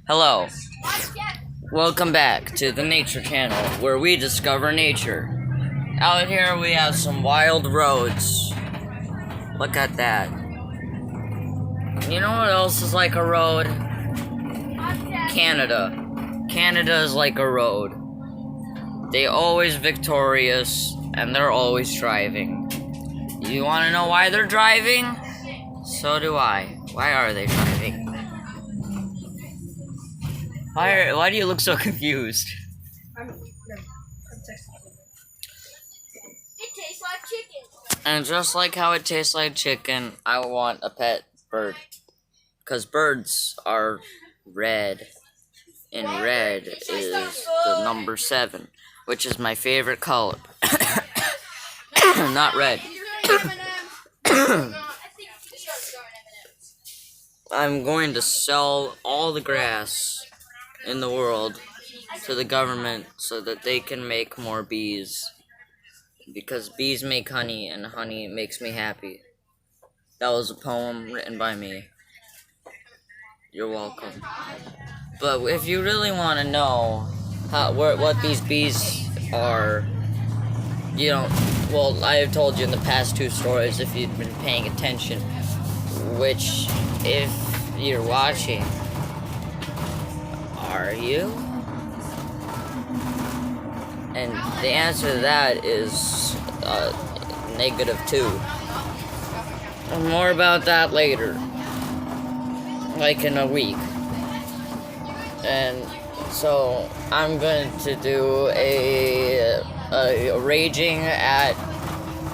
Hello. Welcome back to the Nature Channel, where we discover nature. Out here we have some wild roads. Look at that. You know what else is like a road? Canada. Canada is like a road. They always victorious, and they're always driving. You want to know why they're driving? So do I. Why are they driving? Why do you look so confused? It tastes like chicken. And just like how it tastes like chicken, I want a pet bird. Because birds are red. And red is the number 7, which is my favorite color. Not red. I'm going to sell all the grass in the world to the government so that they can make more bees. Because bees make honey, and honey makes me happy. That was a poem written by me. You're welcome. But if you really want to know what these bees are, you don't. Well, I have told you in the past 2 stories if you've been paying attention. Which, if you're watching, are you? And the answer to that is -2. And more about that later. Like in a week. And so I'm going to do a raging at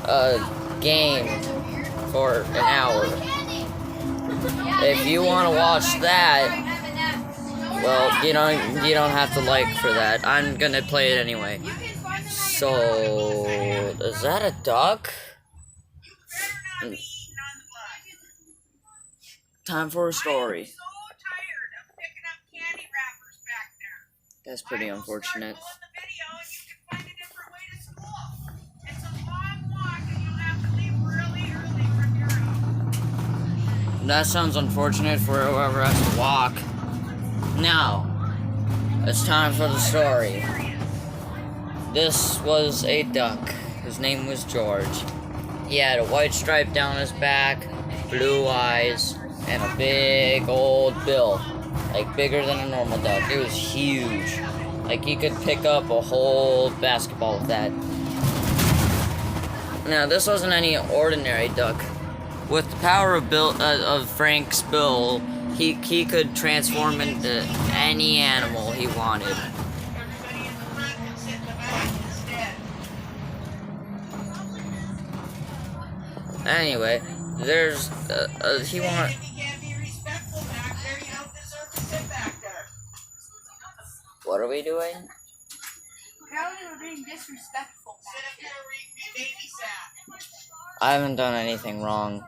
a game for an hour. If you want to watch that, well, you don't have to like for that. I'm gonna play it anyway. So, is that a duck? Time for a story. That's pretty unfortunate. That sounds unfortunate for whoever has to walk. Now, it's time for the story. This was a duck. His name was George. He had a white stripe down his back, blue eyes, and a big old bill. Like bigger than a normal duck. It was huge. Like he could pick up a whole basketball with that. Now, this wasn't any ordinary duck. With the power of Frank's bill, he could transform into any animal he wanted. Anyway, there's he want. What are we doing? Apparently we're being disrespectful. I haven't done anything wrong.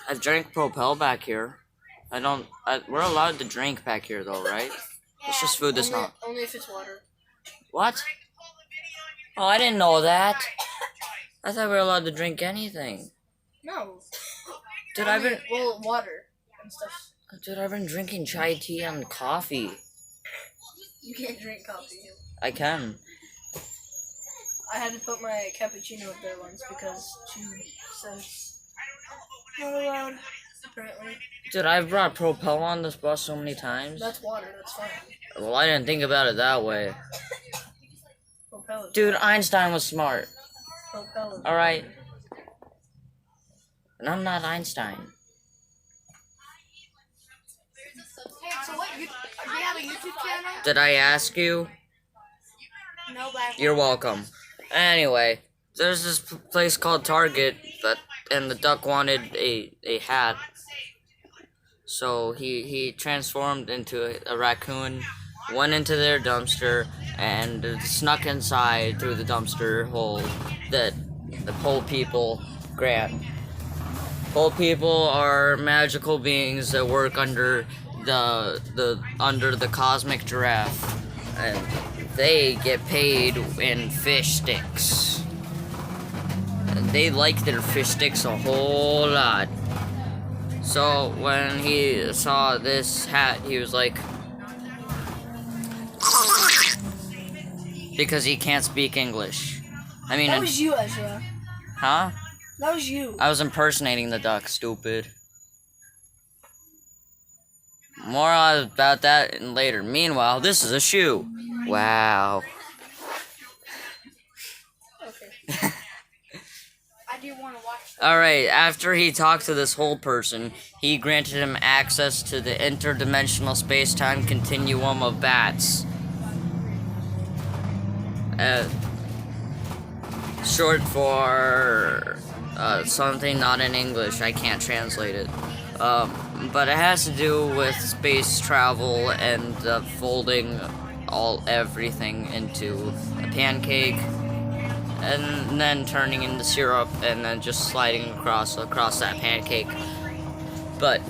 I've drank Propel back here. We're allowed to drink back here though, right? It's just food that's not. Only if it's water. What? Oh, I didn't know that. I thought we were allowed to drink anything. No. Well, water and stuff. Dude, I've been drinking chai tea and coffee. You can't drink coffee. I can. I had to put my cappuccino up there once because she says not allowed, apparently. Dude, I've brought Propel on this bus so many times. That's water, that's fine. Well, I didn't think about it that way. Propel is Dude, Einstein was smart. Propel is Alright. And I'm not Einstein. So what, do you have a YouTube channel? Did I ask you? No, but You're welcome. Anyway, there's this place called Target and the duck wanted a hat. So he transformed into a raccoon, went into their dumpster, and snuck inside through the dumpster hole that the pole people grant. Pole people are magical beings that work under the cosmic giraffe, and they get paid in fish sticks. And they like their fish sticks a whole lot. So when he saw this hat, he was like, because he can't speak English. I mean, That was you, Ezra. huh? That was you. I was impersonating the duck, stupid. More about that later. Meanwhile, this is a shoe. Wow. Okay. I do want to watch. Alright, after he talked to this whole person, he granted him access to the interdimensional space-time continuum of bats. Short for something not in English. I can't translate it. But it has to do with space travel and folding everything into a pancake, and then turning into syrup, and then just sliding across that pancake. But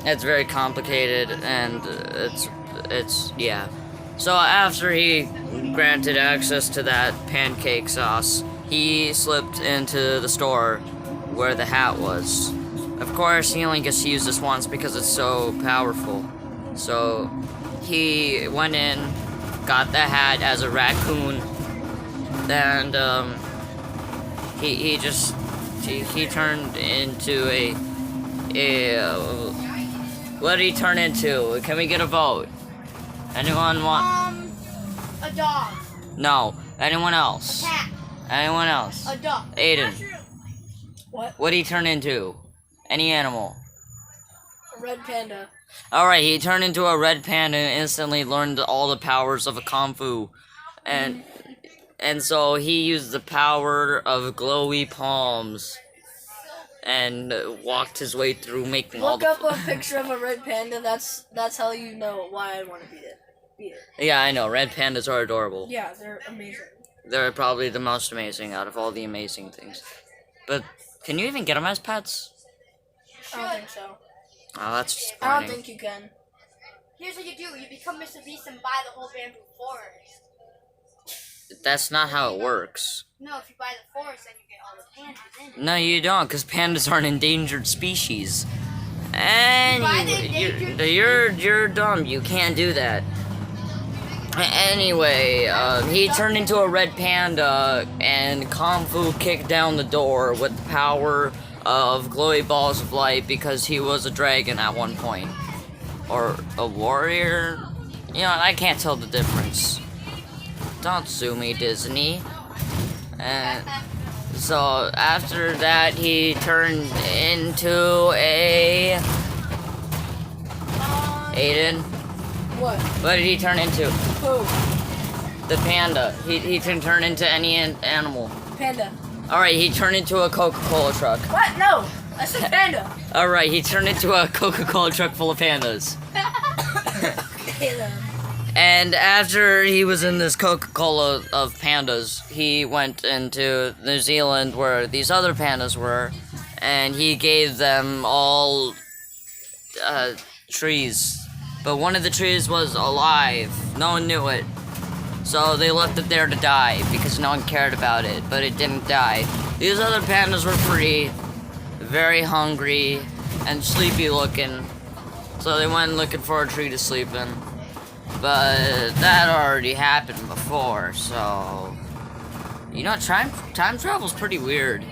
it's very complicated, and it's yeah. So after he granted access to that pancake sauce, he slipped into the store where the hat was. Of course, he only gets to use this once because it's so powerful. So he went in, got the hat as a raccoon, and he turned into a what did he turn into? Can we get a vote? Anyone want? A dog. No. Anyone else? Cat. Anyone else? A duck. Aiden. What? What did he turn into? Any animal. A red panda. Alright, he turned into a red panda and instantly learned all the powers of a Kung Fu. And so he used the power of glowy palms and walked his way through making all Look the... up a picture of a red panda. That's how you know why I want to beat it. Yeah, I know. Red pandas are adorable. Yeah, they're amazing. They're probably the most amazing out of all the amazing things. But can you even get them as pets? I don't think so. Oh, that's I disappointing. don't think you can. Here's what you do. You become Mr. Beast and buy the whole bamboo forest. That's not how it works. No, if you buy the forest, then you get all the pandas in it. No, you don't, because pandas are an endangered species. And Why they you're dumb. You can't do that. Anyway, he turned into a red panda, and Kung Fu kicked down the door with the power of glowy balls of light because he was a dragon at one point. Or a warrior? You know, I can't tell the difference. Don't sue me, Disney. And so after that, he turned into a... Aiden? What? What did he turn into? Who? The panda. He can turn into any animal. Panda. Alright, he turned into a Coca-Cola truck. What? No! I said panda! Alright, he turned into a Coca-Cola truck full of pandas. Okay then. And after he was in this Coca-Cola of pandas, he went into New Zealand where these other pandas were, and he gave them all trees. But one of the trees was alive. No one knew it. So they left it there to die because no one cared about it, but it didn't die. These other pandas were free, very hungry, and sleepy looking. So they went looking for a tree to sleep in. But that already happened before, so... You know, time travel's pretty weird.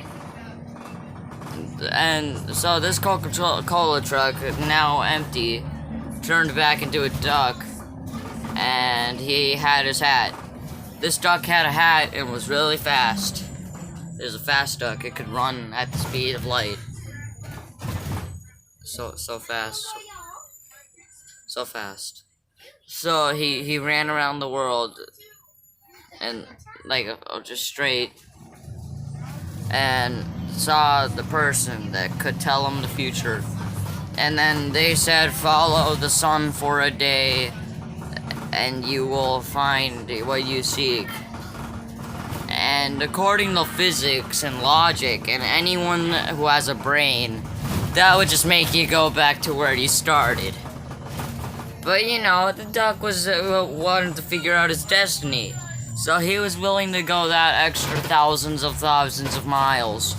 And so this Coca-Cola truck, now empty, turned back into a duck, and he had his hat. This duck had a hat and was really fast. It was a fast duck. It could run at the speed of light. So fast. So fast. So he ran around the world and like just straight and saw the person that could tell him the future. And then they said, follow the sun for a day and you will find what you seek. And according to physics and logic and anyone who has a brain, that would just make you go back to where you started. But you know, the duck was wanted to figure out his destiny. So he was willing to go that extra thousands of miles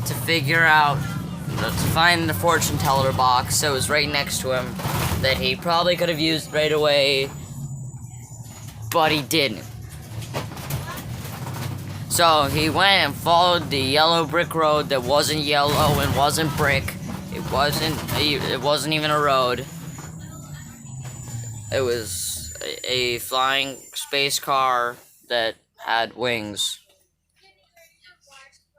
to figure out find the fortune teller box that was right next to him that he probably could have used right away, but he didn't. So he went and followed the yellow brick road that wasn't yellow and wasn't brick. It wasn't even a road. It was a flying space car that had wings.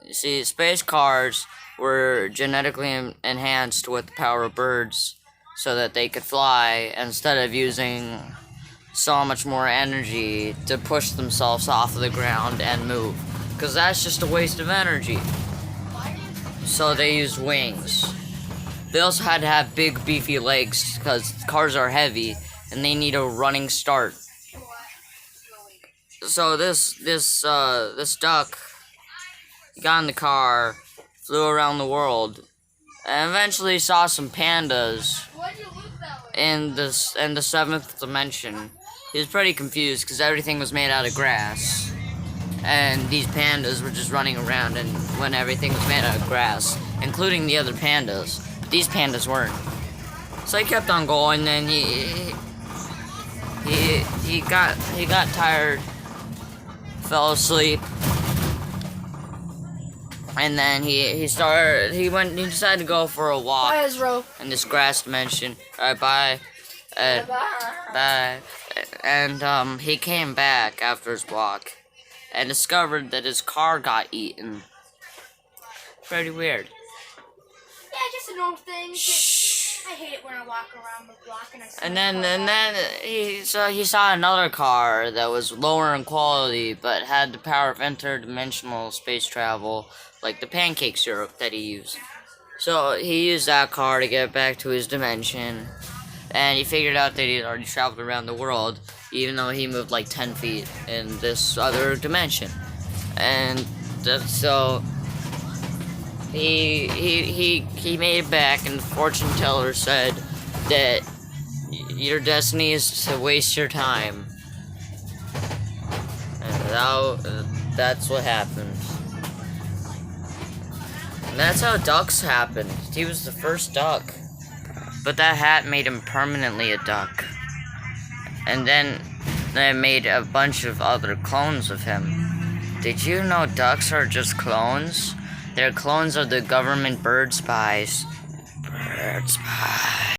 You see, space cars were genetically enhanced with the power of birds so that they could fly instead of using so much more energy to push themselves off of the ground and move. Because that's just a waste of energy. So they used wings. They also had to have big beefy legs because cars are heavy and they need a running start. So this duck got in the car, flew around the world, and eventually saw some pandas in the 7th dimension. He was pretty confused because everything was made out of grass, and these pandas were just running around and when everything was made out of grass, including the other pandas. But these pandas weren't. So he kept on going, and he got tired, fell asleep. And then he decided to go for a walk Bye, Ezra. in this grass dimension. Alright, bye. Bye. And he came back after his walk and discovered that his car got eaten. Pretty weird. Yeah, just a normal thing. I hate it when I walk around the block and I see. And then he saw another car that was lower in quality but had the power of interdimensional space travel, like the pancake syrup that he used. So he used that car to get back to his dimension, and he figured out that he had already traveled around the world, even though he moved like 10 feet in this other dimension. And so he made it back, and the fortune teller said that your destiny is to waste your time. And that's what happened. And that's how ducks happened. He was the first duck. But that hat made him permanently a duck. And then they made a bunch of other clones of him. Did you know ducks are just clones? They're clones of the government bird spies. Bird spies.